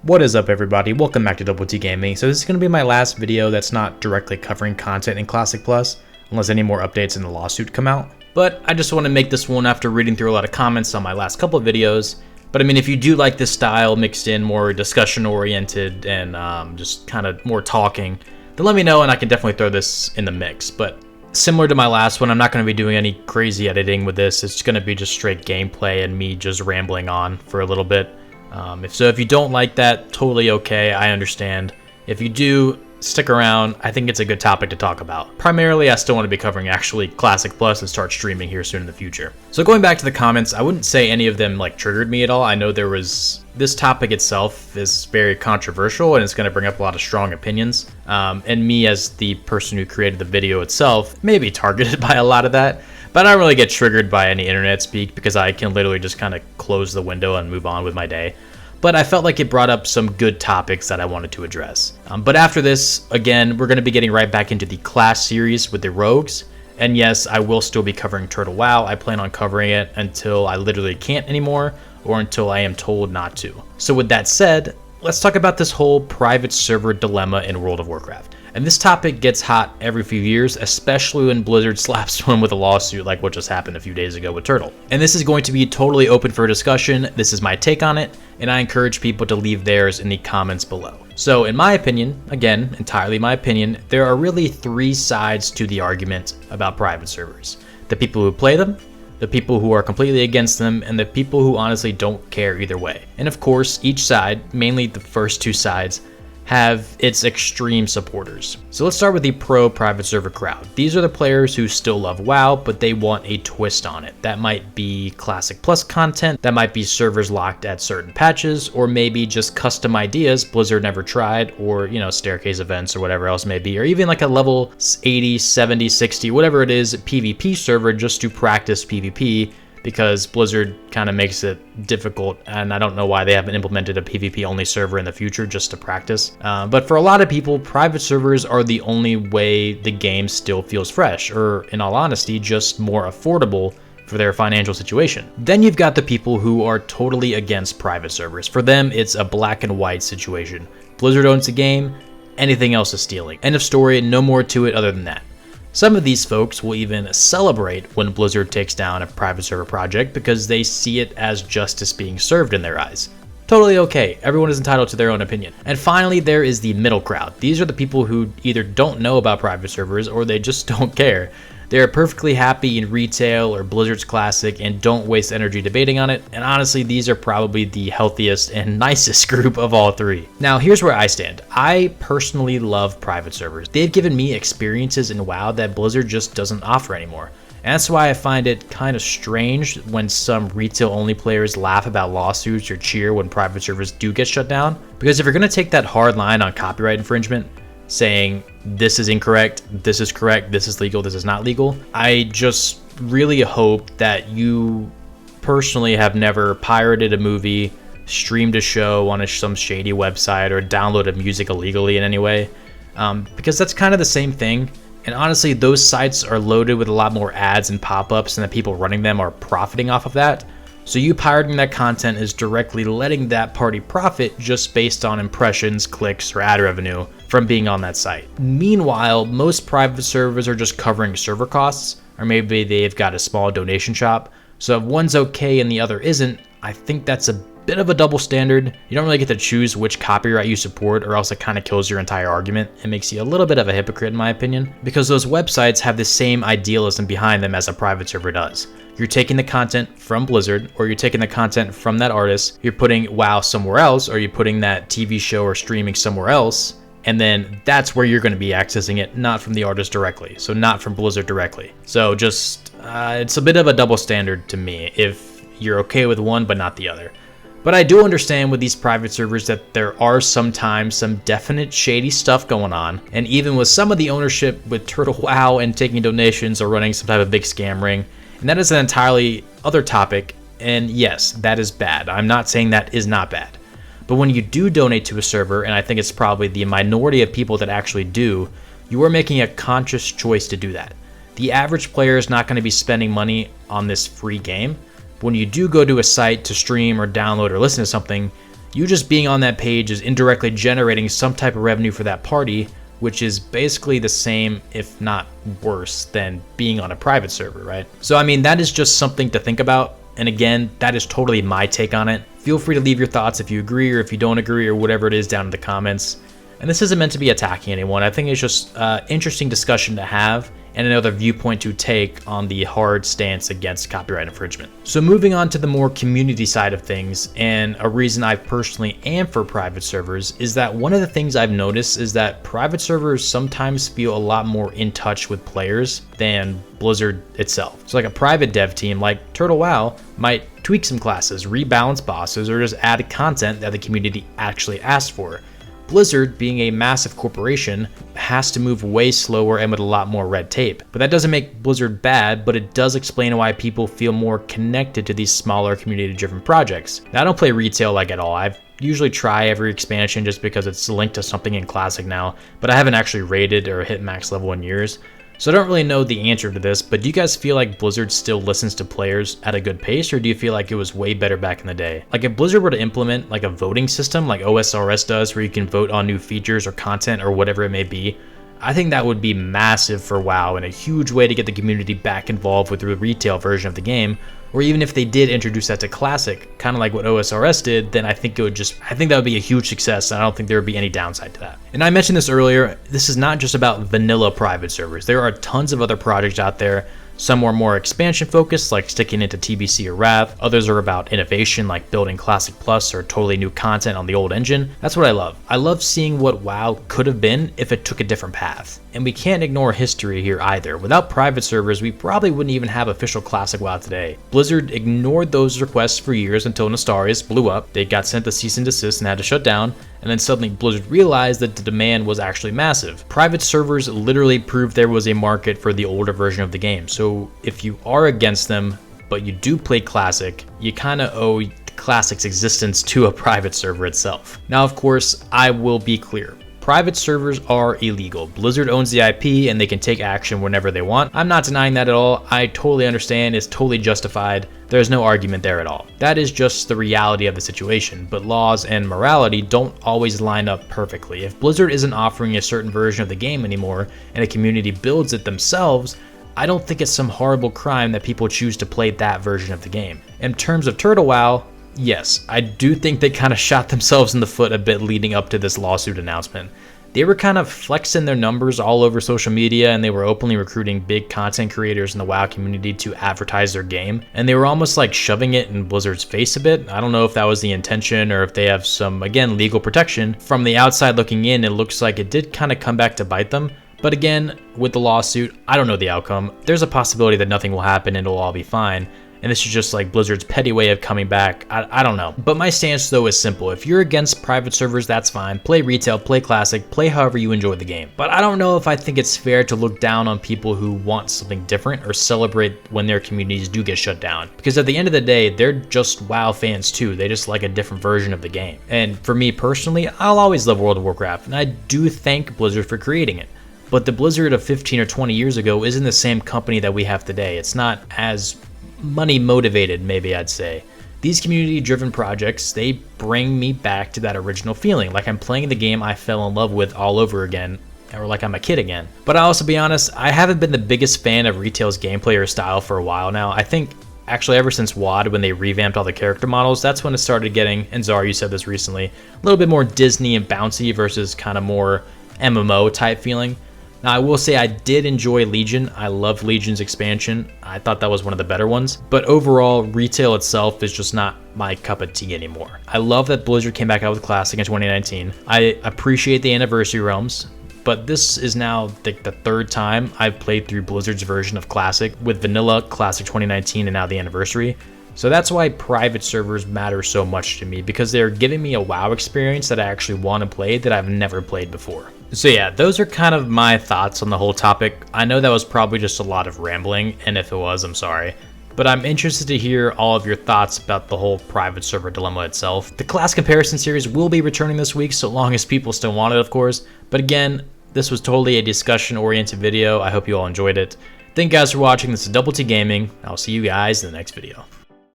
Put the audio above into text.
What is up, everybody? Welcome back to WoW Gaming. So this is going to be my last video that's not directly covering content in Classic Plus, unless any more updates in the lawsuit come out. But I just want to make this one after reading through a lot of comments on my last couple of videos. But I mean, if you do like this style mixed in more discussion oriented and just kind of more talking, then let me know and I can definitely throw this in the mix. But similar to my last one, I'm not going to be doing any crazy editing with this. It's going to be just straight gameplay and me just rambling on for a little bit. If you don't like that, totally okay, I understand. If you do, stick around. I think it's a good topic to talk about. Primarily, I still want to be covering actually Classic Plus and start streaming here soon in the future. So going back to the comments, I wouldn't say any of them triggered me at all. I know this topic itself is very controversial and it's going to bring up a lot of strong opinions. And me as the person who created the video itself may be targeted by a lot of that. But I don't really get triggered by any internet speak because I can literally just kind of close the window and move on with my day. But I felt like it brought up some good topics that I wanted to address. But after this, again, we're going to be getting right back into the class series with the rogues. And yes, I will still be covering Turtle WoW. I plan on covering it until I literally can't anymore or until I am told not to. So with that said, let's talk about this whole private server dilemma in World of Warcraft. And this topic gets hot every few years, especially when Blizzard slaps one with a lawsuit like what just happened a few days ago with Turtle. And this is going to be totally open for discussion. This is my take on it, and I encourage people to leave theirs in the comments below. So in my opinion, again, entirely my opinion, there are really three sides to the argument about private servers. The people who play them, the people who are completely against them, and the people who honestly don't care either way. And of course, each side, mainly the first two sides, have its extreme supporters. So let's start with the pro private server crowd. These are the players who still love WoW, but they want a twist on it. That might be Classic Plus content, that might be servers locked at certain patches, or maybe just custom ideas Blizzard never tried, or staircase events or whatever else may be, or even like a level 80, 70, 60, whatever it is, PvP server just to practice PvP, because Blizzard kind of makes it difficult, and I don't know why they haven't implemented a PvP-only server in the future just to practice. But for a lot of people, private servers are the only way the game still feels fresh, or in all honesty, just more affordable for their financial situation. Then you've got the people who are totally against private servers. For them, it's a black and white situation. Blizzard owns the game, anything else is stealing. End of story, no more to it other than that. Some of these folks will even celebrate when Blizzard takes down a private server project because they see it as justice being served in their eyes. Totally okay, everyone is entitled to their own opinion. And finally, there is the middle crowd. These are the people who either don't know about private servers or they just don't care. They are perfectly happy in retail or Blizzard's Classic and don't waste energy debating on it. And honestly, these are probably the healthiest and nicest group of all three. Now, here's where I stand. I personally love private servers. They've given me experiences in WoW that Blizzard just doesn't offer anymore. And that's why I find it kind of strange when some retail-only players laugh about lawsuits or cheer when private servers do get shut down. Because if you're going to take that hard line on copyright infringement, saying this is incorrect, this is correct, this is legal, this is not legal, I just really hope that you personally have never pirated a movie, streamed a show on some shady website, or downloaded music illegally in any way, because that's kind of the same thing. And honestly, those sites are loaded with a lot more ads and pop-ups, and the people running them are profiting off of that. So you pirating that content is directly letting that party profit just based on impressions, clicks, or ad revenue from being on that site. Meanwhile, most private servers are just covering server costs, or maybe they've got a small donation shop. So if one's okay and the other isn't, I think that's a bit of a double standard. You don't really get to choose which copyright you support, or else it kind of kills your entire argument. It makes you a little bit of a hypocrite in my opinion, because those websites have the same idealism behind them as a private server does. You're taking the content from Blizzard, or you're taking the content from that artist, you're putting WoW somewhere else, or you're putting that TV show or streaming somewhere else, and then that's where you're going to be accessing it, not from the artist directly, so not from Blizzard directly. So just, it's a bit of a double standard to me, if you're okay with one but not the other. But I do understand with these private servers that there are sometimes some definite shady stuff going on, and even with some of the ownership with Turtle WoW and taking donations or running some type of big scam ring, and that is an entirely other topic, and yes, that is bad. I'm not saying that is not bad. But when you do donate to a server, and I think it's probably the minority of people that actually do, you are making a conscious choice to do that. The average player is not going to be spending money on this free game. When you do go to a site to stream or download or listen to something, You just being on that page is indirectly generating some type of revenue for that party, which is basically the same, if not worse, than being on a private server, right? So I mean, that is just something to think about. And again, that is totally my take on it. Feel free to leave your thoughts if you agree or if you don't agree or whatever it is down in the comments. And this isn't meant to be attacking anyone. I think it's just interesting discussion to have and another viewpoint to take on the hard stance against copyright infringement. So moving on to the more community side of things, and a reason I personally am for private servers is that one of the things I've noticed is that private servers sometimes feel a lot more in touch with players than Blizzard itself. So like a private dev team like Turtle WoW might tweak some classes, rebalance bosses, or just add content that the community actually asked for. Blizzard, being a massive corporation, has to move way slower and with a lot more red tape. But that doesn't make Blizzard bad, but it does explain why people feel more connected to these smaller community-driven projects. Now, I don't play retail like at all. I've usually try every expansion just because it's linked to something in Classic now, but I haven't actually raided or hit max level in years. So I don't really know the answer to this, but do you guys feel like Blizzard still listens to players at a good pace, or do you feel like it was way better back in the day? Like if Blizzard were to implement like a voting system like OSRS does, where you can vote on new features or content or whatever it may be, I think that would be massive for WoW and a huge way to get the community back involved with the retail version of the game. Or even if they did introduce that to Classic, kind of like what OSRS did, then I think that would be a huge success, and I don't think there would be any downside to that. And I mentioned this earlier, this is not just about vanilla private servers. There are tons of other projects out there. Some are more expansion focused, like sticking into TBC or Wrath. Others are about innovation, like building Classic Plus or totally new content on the old engine. That's what I love. I love seeing what WoW could have been if it took a different path. And we can't ignore history here either. Without private servers, we probably wouldn't even have official Classic WoW today. Blizzard ignored those requests for years until Nostarius blew up. They got sent the cease and desist and had to shut down. And then suddenly Blizzard realized that the demand was actually massive. Private servers literally proved there was a market for the older version of the game. So if you are against them, but you do play Classic, you kind of owe Classic's existence to a private server itself. Now, of course, I will be clear. Private servers are illegal. Blizzard owns the IP and they can take action whenever they want. I'm not denying that at all. I totally understand. It's totally justified. There's no argument there at all. That is just the reality of the situation, but laws and morality don't always line up perfectly. If Blizzard isn't offering a certain version of the game anymore and a community builds it themselves, I don't think it's some horrible crime that people choose to play that version of the game. In terms of Turtle WoW, yes, I do think they kind of shot themselves in the foot a bit leading up to this lawsuit announcement. They were kind of flexing their numbers all over social media, and they were openly recruiting big content creators in the WoW community to advertise their game. And they were almost like shoving it in Blizzard's face a bit. I don't know if that was the intention or if they have some, again, legal protection. From the outside looking in, it looks like it did kind of come back to bite them. But again, with the lawsuit, I don't know the outcome. There's a possibility that nothing will happen and it'll all be fine. And this is just like Blizzard's petty way of coming back. I don't know. But my stance though is simple. If you're against private servers, that's fine. Play retail, play Classic, play however you enjoy the game. But I don't know if I think it's fair to look down on people who want something different or celebrate when their communities do get shut down. Because at the end of the day, they're just WoW fans too. They just like a different version of the game. And for me personally, I'll always love World of Warcraft, and I do thank Blizzard for creating it. But the Blizzard of 15 or 20 years ago isn't the same company that we have today. It's not as money motivated, maybe I'd say. These community driven projects, they bring me back to that original feeling, like I'm playing the game I fell in love with all over again, or like I'm a kid again. But I'll also be honest, I haven't been the biggest fan of retail's gameplay or style for a while now. I think actually ever since WoD, when they revamped all the character models, that's when it started getting, and Zara, you said this recently, a little bit more Disney and bouncy versus kind of more MMO type feeling. Now, I will say I did enjoy Legion. I loved Legion's expansion. I thought that was one of the better ones. But overall, retail itself is just not my cup of tea anymore. I love that Blizzard came back out with Classic in 2019. I appreciate the Anniversary Realms, but this is now the third time I've played through Blizzard's version of Classic with Vanilla, Classic 2019, and now the Anniversary. So that's why private servers matter so much to me, because they're giving me a WoW experience that I actually want to play that I've never played before. So yeah, those are kind of my thoughts on the whole topic. I know that was probably just a lot of rambling, and if it was, I'm sorry. But I'm interested to hear all of your thoughts about the whole private server dilemma itself. The class comparison series will be returning this week, so long as people still want it, of course. But again, this was totally a discussion-oriented video. I hope you all enjoyed it. Thank you guys for watching. This is DoubleT Gaming. I'll see you guys in the next video.